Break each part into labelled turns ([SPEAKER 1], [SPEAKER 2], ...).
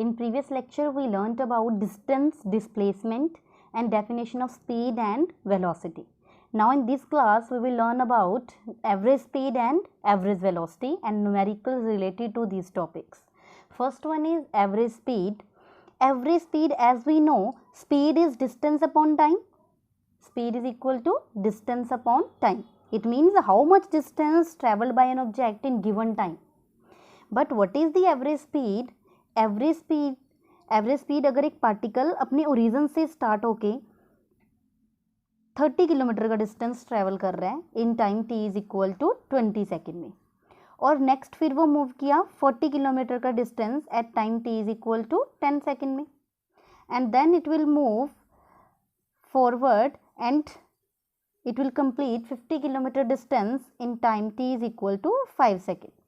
[SPEAKER 1] In previous lecture, we learnt about distance, displacement and definition of speed and velocity. Now in this class, we will learn about average speed and average velocity and numericals related to these topics. First one is average speed. Average speed, as we know, speed is distance upon time. Speed is equal to distance upon time. It means how much distance traveled by an object in given time. But what is the average speed? Average speed अगर एक particle अपने origin से start होके 30 kilometre का distance travel कर रहा है in time t is equal to 20 second में, और नेक्स्ट फिर वो मूव किया 40 किलोमीटर का distance at time t is equal to 10 second में, and then it will move forward and it will complete 50 kilometer distance in time t is equal to 5 seconds.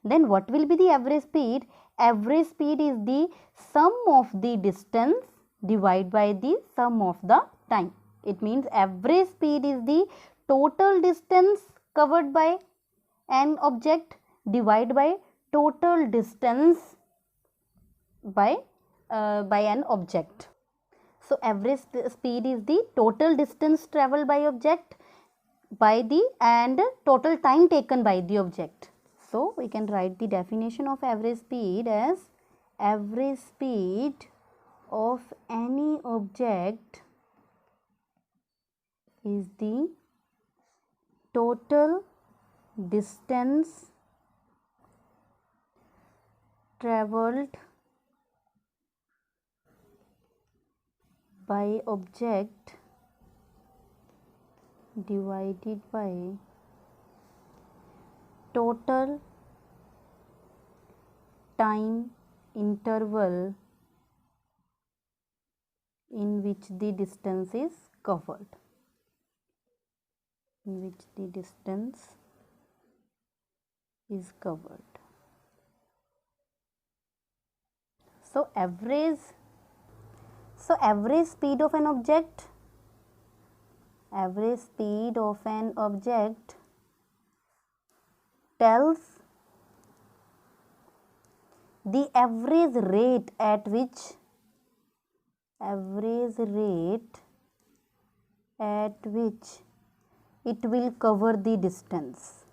[SPEAKER 1] Then what will be the average speed? Average speed is the sum of the distance divided by the sum of the time. It means average speed is the total distance covered by an object divided by total distance by an object. So average speed is the total distance traveled by object and total time taken by the object. So we can write the definition of average speed as average speed of any object is the total distance traveled by object divided by total time interval in which the distance is covered. So average speed of an object tells the average rate at which it will cover the distance.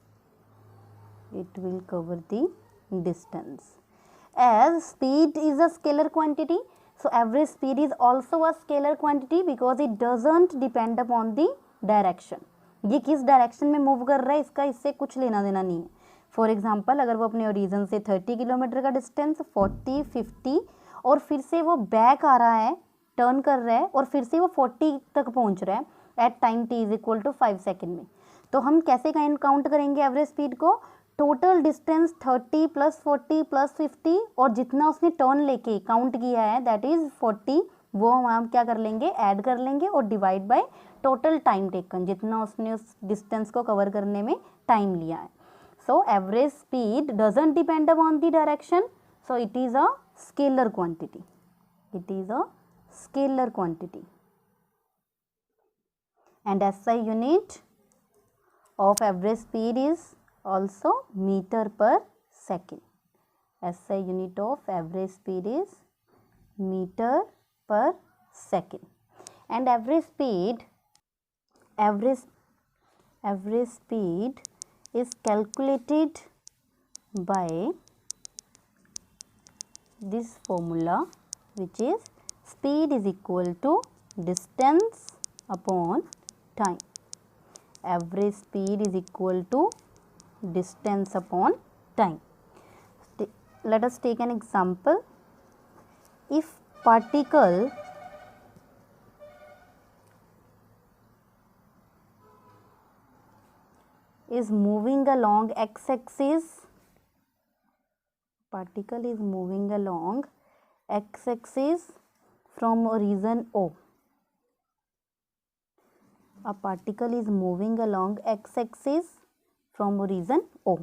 [SPEAKER 1] As speed is a scalar quantity, so average speed is also a scalar quantity because it doesn't depend upon the direction. ये किस direction में move कर रहा है इसका इससे कुछ लेना देना नहीं है. फॉर एग्जाम्पल अगर वो अपने ओरिजिन से 30 किलोमीटर का डिस्टेंस 40, 50 और फिर से वो बैक आ रहा है, टर्न कर रहा है और फिर से वो 40 तक पहुंच रहा है at time t is equal to 5 second में, तो हम कैसे काउंट करेंगे एवरेज स्पीड को? टोटल डिस्टेंस 30 प्लस 40 प्लस 50 और जितना उसने टर्न लेके काउंट किया है दैट इज 40, वो हम क्या कर लेंगे, ऐड कर लेंगे और divide by total time taken, जितना उसने उस डिस्टेंस को कवर करने में टाइम लिया है. So average speed doesn't depend upon the direction, so it is a scalar quantity. And SI unit of average speed is also meter per second. SI unit of average speed is meter per second. And average speed is calculated by this formula, which is speed is equal to distance upon time. Average speed is equal to distance upon time. Let us take an example. If particle is moving along x-axis, from origin O. A particle is moving along x-axis from origin O,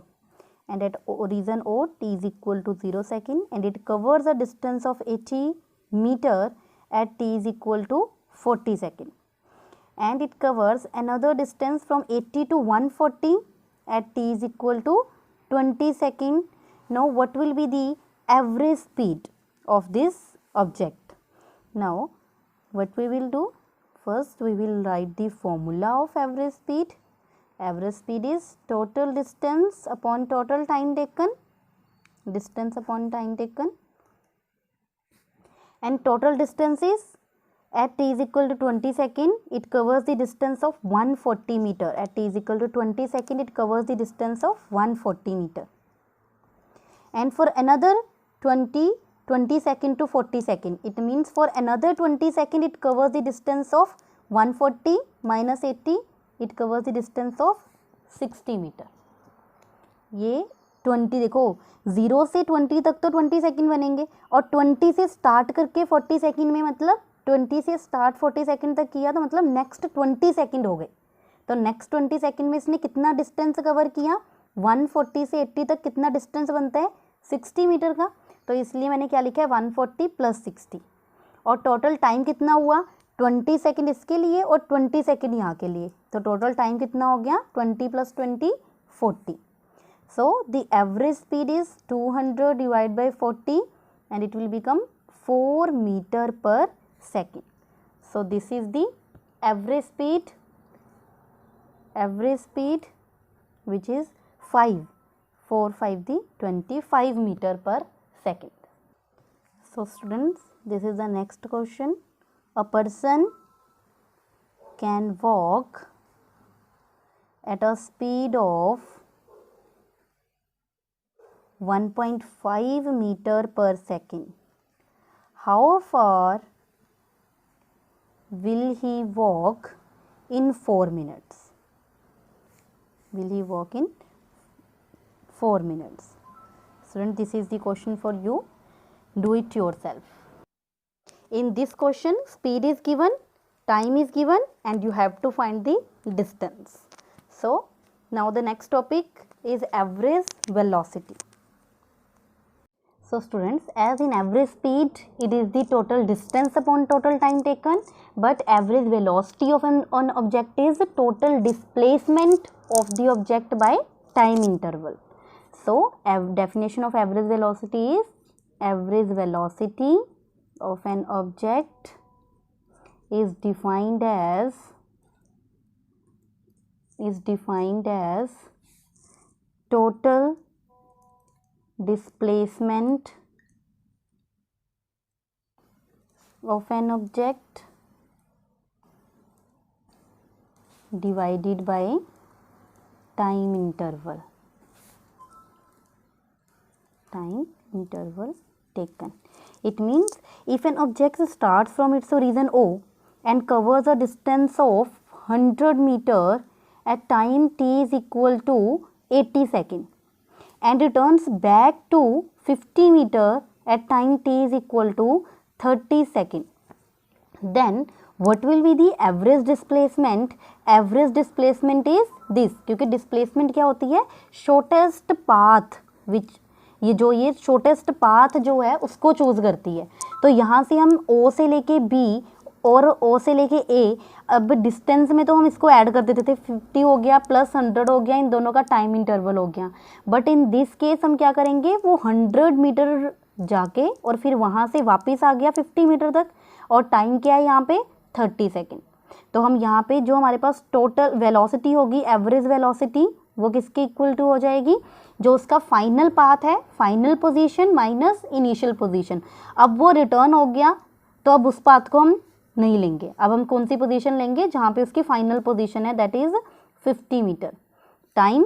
[SPEAKER 1] and at origin O t is equal to 0 second, and it covers a distance of 80 meter at t is equal to 40 second, and it covers another distance from 80 to 140 at t is equal to 20 second. Now what will be the average speed? of this object. Now what we will do, first we will write the formula of average speed. Average speed is total distance upon total time taken, distance upon time taken, and total distance is at t is equal to 20 second, it covers the distance of 140 meter. At t is equal to 20 second, it covers the distance of 140 meter. And for another 20 second to 40 second, it means for another 20 second it covers the distance of 140 minus 80, it covers the distance of 60 meter. ये 20 देखो 0 से 20 तक तो 20 second बनेंगे और 20 से start करके 40 second में मतलब 20 से स्टार्ट 40 सेकंड तक किया तो मतलब नेक्स्ट 20 सेकंड हो गए. तो नेक्स्ट 20 सेकंड में इसने कितना डिस्टेंस कवर किया, 140 से 80 तक कितना डिस्टेंस बनता है, 60 मीटर का. तो इसलिए मैंने क्या लिखा है 140 प्लस 60. और टोटल टाइम कितना हुआ, 20 सेकंड इसके लिए और 20 सेकंड यहाँ के लिए. तो टोटल टाइम कितना हो गया, 20 plus 20 40. So the average speed is 200 divided by 40 and it will become 4 meter per second. So this is the average speed which is 5 the 25 meter per second. So students, this is the next question. A person can walk at a speed of 1.5 meter per second. How far will he walk in 4 minutes? Will he walk in 4 minutes? Student, this is the question for you. Do it yourself. In this question, speed is given, time is given, and you have to find the distance. So, now the next topic is average velocity. So students, as in average speed, it is the total distance upon total time taken, but average velocity of an object is the total displacement of the object by time interval. So definition of average velocity is average velocity of an object is defined as total displacement of an object divided by time interval taken. It means if an object starts from its origin O and covers a distance of 100 meter at time t is equal to 80 seconds and returns back to 50 meter at time t is equal to 30 seconds, then what will be the average displacement? Average displacement is this, क्योंकि displacement क्या होती है, shortest path which ये shortest path जो है उसको choose करती है. तो यहाँ से हम O से लेके B और O से लेके A, अब डिस्टेंस में तो हम इसको ऐड कर देते थे, 50 हो गया प्लस 100 हो गया, इन दोनों का टाइम इंटरवल हो गया. बट इन दिस केस हम क्या करेंगे, वो 100 मीटर जाके और फिर वहाँ से वापस आ गया 50 मीटर तक और टाइम क्या है यहाँ पे 30 सेकेंड. तो हम यहाँ पे जो हमारे पास टोटल वेलोसिटी होगी, एवरेज वेलोसिटी, वो किसके इक्वल टू हो जाएगी, जो उसका फाइनल पाथ है, final position minus initial position. अब वो रिटर्न हो गया तो अब उस पाथ को हम नहीं लेंगे. अब हम कौन सी पोजीशन लेंगे, जहाँ पे उसकी फाइनल पोजीशन है, दैट इज 50 मीटर. टाइम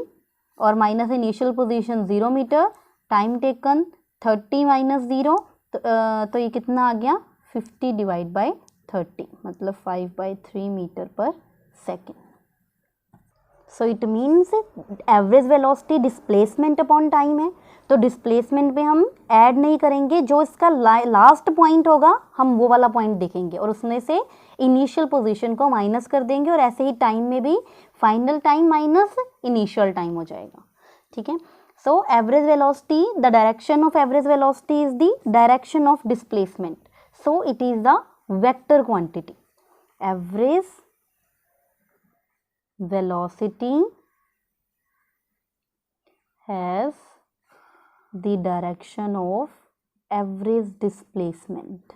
[SPEAKER 1] और minus initial position 0 metre, time taken 30 minus 0, तो ये कितना आ गया 50 डिवाइड बाय 30, मतलब 5/3 मीटर पर second. So it means average velocity displacement upon time है. तो डिस्प्लेसमेंट में हम ऐड नहीं करेंगे, जो इसका लास्ट पॉइंट होगा हम वो वाला पॉइंट देखेंगे और उसमें से इनिशियल पोजीशन को माइनस कर देंगे और ऐसे ही टाइम में भी final time minus initial time हो जाएगा. ठीक है. So average velocity, the direction of average velocity is the direction of displacement. So it is the vector quantity. Average velocity has the direction of average displacement,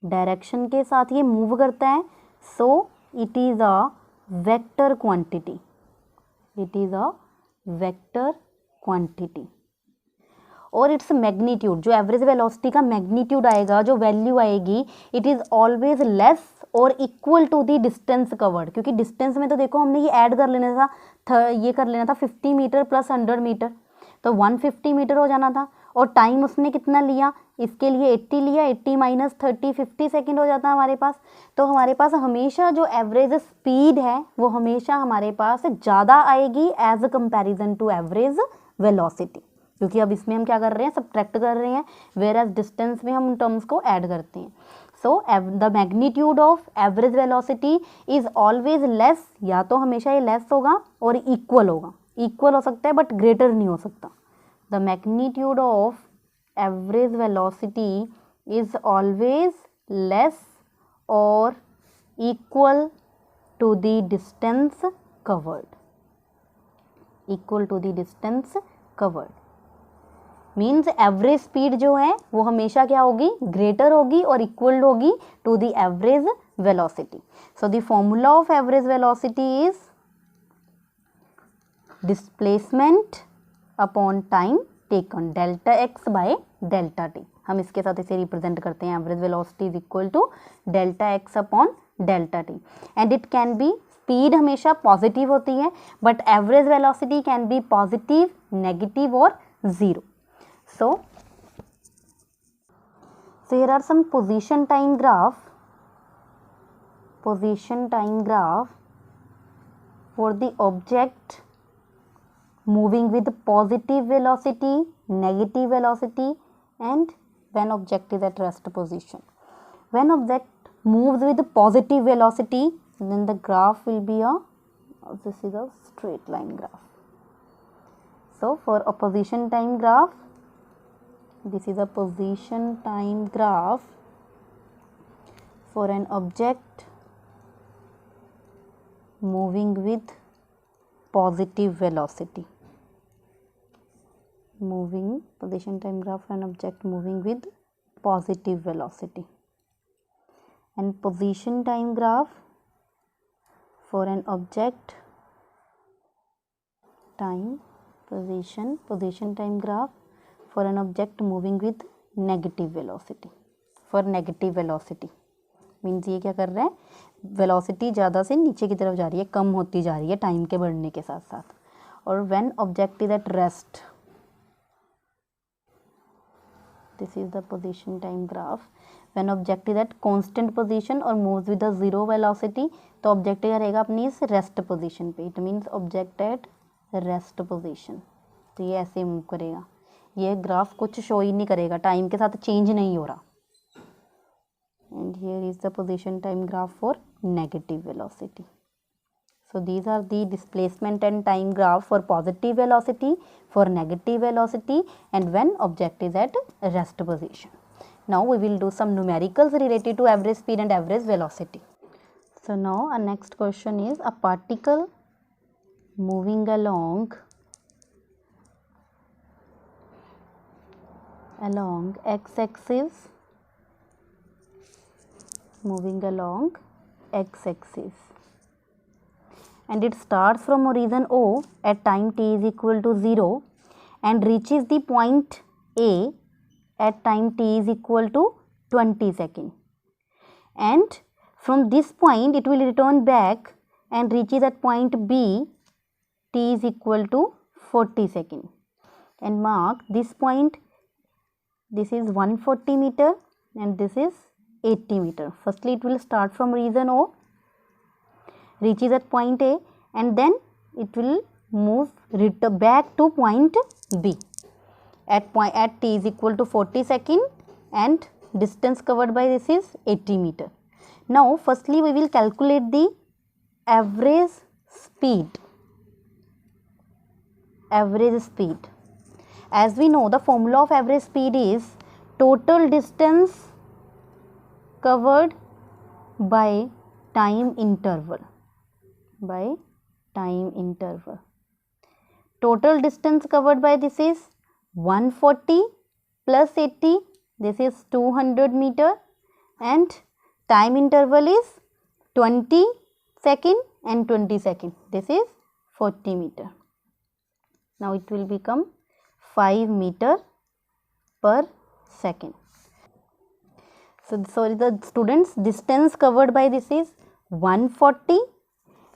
[SPEAKER 1] direction के साथ ये move करता है, so it is a vector quantity, it is a vector quantity. और its magnitude, जो average velocity का magnitude आएगा, जो वैल्यू आएगी, इट इज़ ऑलवेज लेस और equal to the distance covered, क्योंकि डिस्टेंस में तो देखो हमने ये ऐड कर लेना था, ये कर लेना था 50 मीटर प्लस 100 मीटर, तो 150 मीटर हो जाना था। और टाइम उसने कितना लिया, इसके लिए 80 लिया, 80 माइनस 30 50 सेकेंड हो जाता है हमारे पास। तो हमारे पास हमेशा जो एवरेज स्पीड है वो हमेशा हमारे पास ज़्यादा आएगी as a comparison to average velocity, क्योंकि अब इसमें हम क्या कर रहे हैं, सब्ट्रैक्ट कर रहे हैं, वेयर एज डिस्टेंस में हम उन टर्म्स को ऐड करते हैं। So the magnitude of average velocity is always less, या तो हमेशा ये लेस होगा और इक्वल होगा, इक्वल हो सकता है बट ग्रेटर नहीं हो सकता। The magnitude of average velocity is always less और equal to the distance covered, equal to the distance covered means average speed जो है वो हमेशा क्या होगी, ग्रेटर होगी और इक्वल होगी to the average velocity. So the formula of average velocity is displacement upon time taken, delta X by delta T. हम इसके साथ इसे रिप्रेजेंट करते हैं, average velocity is equal to delta X upon delta T. And it can be, speed हमेशा positive होती है but average velocity can be positive, negative और zero. So here are some position time graph for the object moving with positive velocity, negative velocity, and when object is at rest position. When object moves with positive velocity, then the graph will be this is a straight line graph. So for a position time graph, this is a position time graph for an object moving with positive velocity. Position time graph for an object moving with positive velocity. And position time graph for an object position time graph for an object moving with negative velocity. For negative velocity means ये क्या कर रहा है, velocity ज़्यादा से नीचे की तरफ जा रही है, कम होती जा रही है टाइम के बढ़ने के साथ साथ। और when object is at rest, this is the position time graph, when object is at constant position और moves with a zero velocity, तो ऑब्जेक्ट रहेगा अपनी इस रेस्ट पोजीशन पे, it means object at rest position. तो ये ऐसे move करेगा, ये ग्राफ कुछ शो ही नहीं करेगा, टाइम के साथ चेंज नहीं हो रहा। And here is the position time graph for negative velocity. So these are the displacement and time graph for positive velocity, for negative velocity, and when object is at rest position. Now we will do some numericals related to average speed and average velocity. So now our next question is, a particle moving along x-axis, and it starts from origin O at time t is equal to 0 and reaches the point A at time t is equal to 20 seconds, and from this point it will return back and reaches at point B, t is equal to 40 seconds, and mark this point, this is 140 meter and this is 80 meter. Firstly it will start from region O, reaches at point A, and then it will move back to point B at t is equal to 40 seconds, and distance covered by this is 80 meter. Now firstly we will calculate the average speed. As we know, the formula of average speed is total distance covered by time interval. total distance covered by this is 140 plus 80, this is 200 meter, and time interval is 20 second and 20 second, this is 40 meter. Now it will become 5 meter per second. So sorry the students, distance covered by this is 140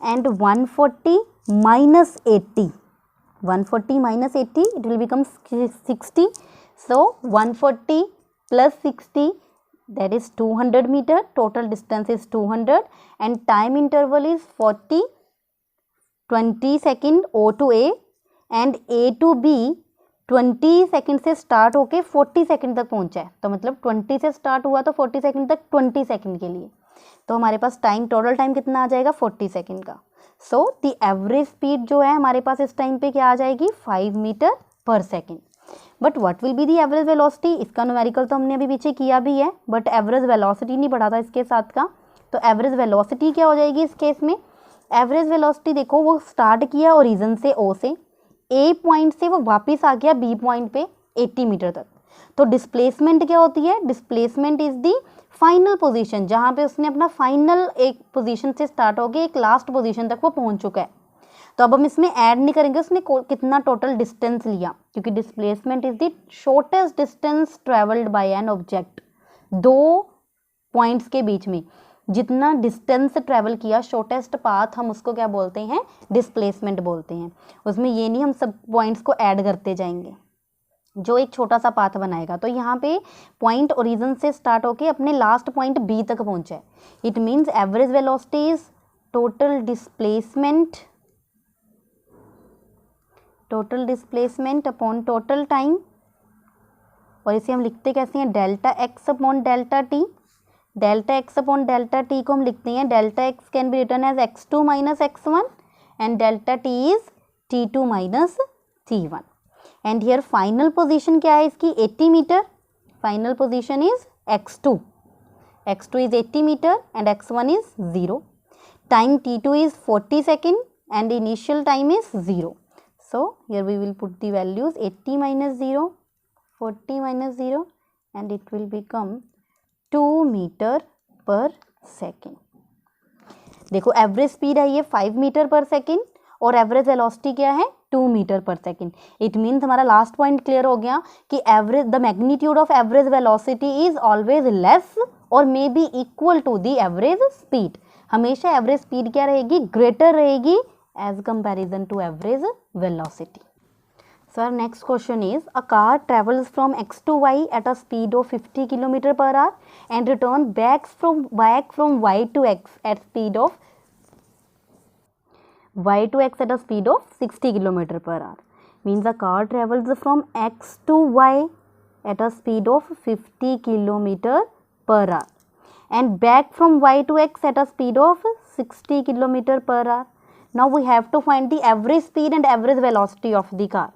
[SPEAKER 1] and 140 minus 80. 140 minus 80, it will become 60. So 140 plus 60, that is 200 meter. Total distance is 200 and time interval is 40, 20 second O to A and A to B 20 second से start होके 40 second तक पहुंचा है. तो मतलब 20 से start हुआ तो 40 सेकंड तक 20 सेकंड के लिए. तो हमारे पास टाइम, टोटल टाइम कितना आ जाएगा 40 सेकंड का. सो द एवरेज स्पीड जो है हमारे पास इस टाइम पे क्या आ जाएगी 5 मीटर पर second. But what will be the average velocity, इसका न्यूमेरिकल तो हमने अभी पीछे किया भी है, बट एवरेज वेलोसिटी नहीं पढ़ा था इसके साथ का. तो एवरेज वेलोसिटी क्या हो जाएगी इस केस में. एवरेज वेलोसिटी देखो, वो स्टार्ट किया ओरिजिन से ओ से, ए पॉइंट से वो वापस आ गया बी पॉइंट पे 80 मीटर तक. तो डिस्प्लेसमेंट क्या होती है, displacement is the final position, जहाँ पे उसने अपना फाइनल एक पोजीशन से स्टार्ट हो गया एक लास्ट पोजीशन तक वो पहुंच चुका है. तो अब हम इसमें ऐड नहीं करेंगे उसने कितना टोटल डिस्टेंस लिया, क्योंकि displacement is the shortest distance travelled by an object. दो पॉइंट्स के बीच में जितना डिस्टेंस ट्रैवल किया, शॉर्टेस्ट पाथ, हम उसको क्या बोलते हैं डिस्प्लेसमेंट बोलते हैं. उसमें ये नहीं हम सब पॉइंट्स को ऐड करते जाएंगे, जो एक छोटा सा पाथ बनाएगा. तो यहाँ पे पॉइंट ओरिजिन से स्टार्ट होके अपने लास्ट पॉइंट बी तक पहुँचा है. It means average velocity is total displacement upon total time. और इसे हम लिखते कैसे हैं, delta X upon delta T. Delta X upon delta T को हम लिखते हैं, delta X can be return as x2 minus x1 and delta T is t2 minus t1. And here final position क्या है इसकी 80 metre. Final position is x2 is 80 metre and x1 is 0. Time t2 is 40 second and initial time is 0. So here we will put the values 80 minus 0, 40 minus 0 and it will become 2 metre पर second. देखो average speed है ये 5 metre पर second और average velocity क्या है 2 metre पर second. It means हमारा लास्ट पॉइंट क्लियर हो गया कि average the magnitude of average velocity is always less और may be equal to the average speed. हमेशा एवरेज स्पीड क्या रहेगी, ग्रेटर रहेगी as comparison to average velocity. So our next question is, a car travels from x to y at a speed of 50 km per hour and return back from y to x at speed of 60 km per hour. Means a car travels from x to y at a speed of 50 km per hour and back from y to x at a speed of 60 km per hour. Now we have to find the average speed and average velocity of the car.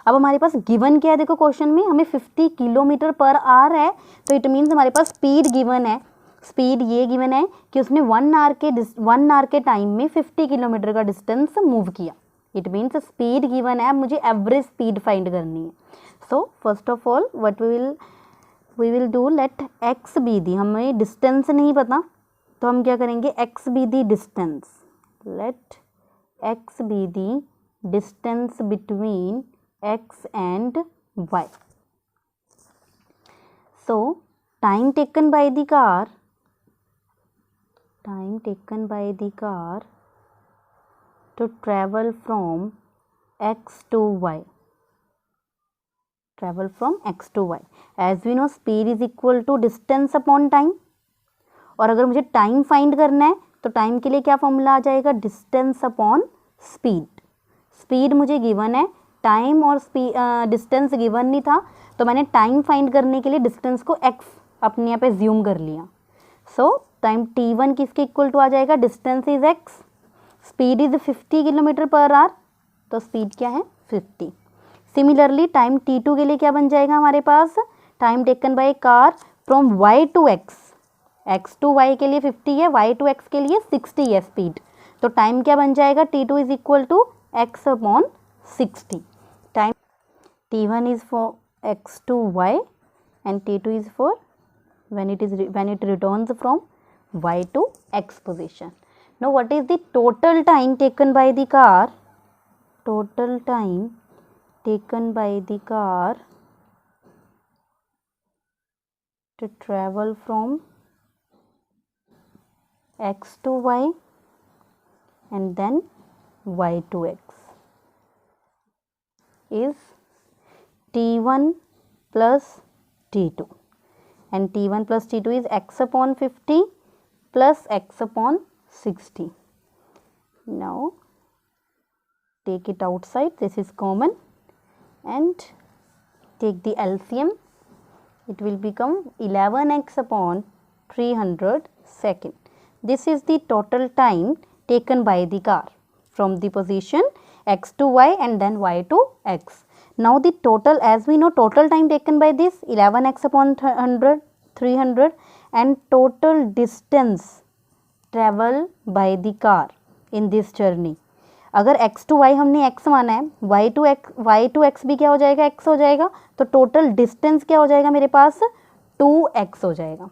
[SPEAKER 1] अब हमारे पास given क्या है, देखो question में हमें 50 kilometre per hour है, तो it means हमारे पास स्पीड गिवन है. स्पीड ये गिवन है कि उसने 1 आवर के टाइम में 50 किलोमीटर का डिस्टेंस मूव किया. इट मीन्स स्पीड गिवन है, मुझे एवरेज स्पीड फाइंड करनी है. So first of all what we will do, let X be the, हमें डिस्टेंस नहीं पता तो हम क्या करेंगे, X be the distance. Let X be the distance between x and y. So time taken by the car to travel from x to y. As we know, speed is equal to distance upon time. और अगर मुझे time find करना है तो time के लिए क्या formula आ जाएगा, डिस्टेंस अपॉन स्पीड. स्पीड मुझे गिवन है, टाइम और डिस्टेंस गिवन नहीं था, तो मैंने टाइम फाइंड करने के लिए डिस्टेंस को x अपने यहाँ पे ज्यूम कर लिया. सो टाइम t1 किसके इक्वल टू आ जाएगा, distance is x, speed is 50 kilometre per hour, तो स्पीड क्या है 50. सिमिलरली टाइम t2 के लिए क्या बन जाएगा हमारे पास, time taken by car from y to x. x to y के लिए 50 है, y टू x के लिए 60 है स्पीड. तो टाइम क्या बन जाएगा, t2 is equal to x upon 60. Time t1 is for x to y and t2 is for when it returns from y to x position. Now what is the total time taken by the car? Total time taken by the car to travel from x to y and then y to x is t1 plus t2, and t1 plus t2 is x upon 50 plus x upon 60. Now take it outside, this is common, and take the LCM. It will become 11x upon 300 second. This is the total time taken by the car from the position x to y and then y to x. Now the total, as we know, total time taken by this 11x upon 300 and total distance travel by the car in this journey. अगर x to y हमने x माना है, y to x भी क्या हो जाएगा, x हो जाएगा, तो टोटल डिस्टेंस क्या हो जाएगा मेरे पास, 2x हो जाएगा.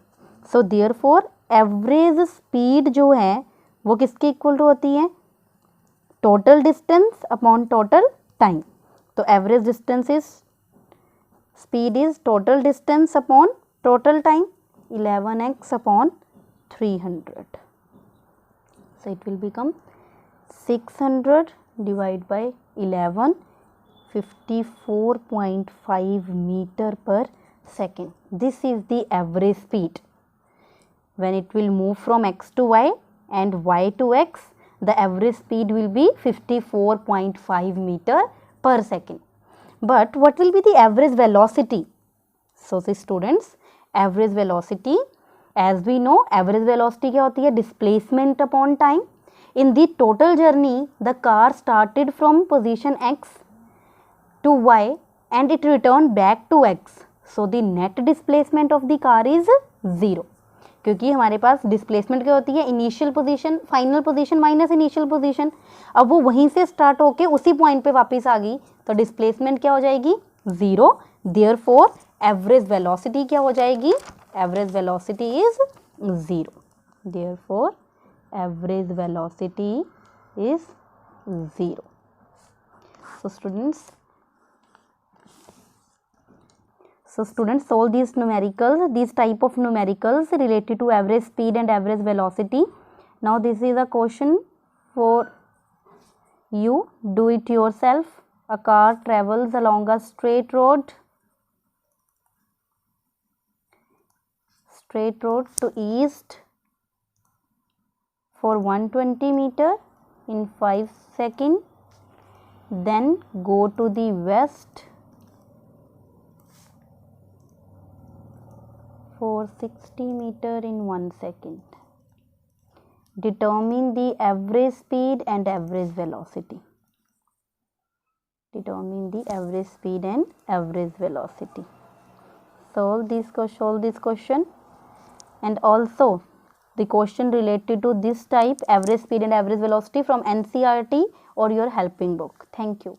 [SPEAKER 1] सो देयरफॉर एवरेज स्पीड जो है वो किसके इक्वल टू होती है, total distance upon total time. तो average distance is, speed is total distance upon total time 11x upon 300. So it will become 600 divided by 11, 54.5 meter per second. This is the average speed. When it will move from x to y and y to x, the average speed will be 54.5 meter per second. But what will be the average velocity? So the students, average velocity, as we know, average velocity क्या होती है, displacement upon time. In the total journey, the car started from position x to y and it returned back to x. So the net displacement of the car is 0. क्योंकि हमारे पास displacement क्या होती है, initial position, final position minus initial position. अब वो वहीं से start होके उसी पॉइंट पे वापस आ गई, तो डिस्प्लेसमेंट क्या हो जाएगी, 0. देयरफॉर एवरेज वेलोसिटी क्या हो जाएगी, average velocity is 0. Therefore average velocity is 0. So students, solve these numericals, these type of numericals related to average speed and average velocity. Now this is a question for you, do it yourself. A car travels along a straight road to east for 120 meter in 5 seconds, then go to the west for 60 meter in 1 second. Determine the average speed and average velocity. Determine the average speed and average velocity. Solve this question, and also the question related to this type, average speed and average velocity, from NCERT or your helping book. Thank you.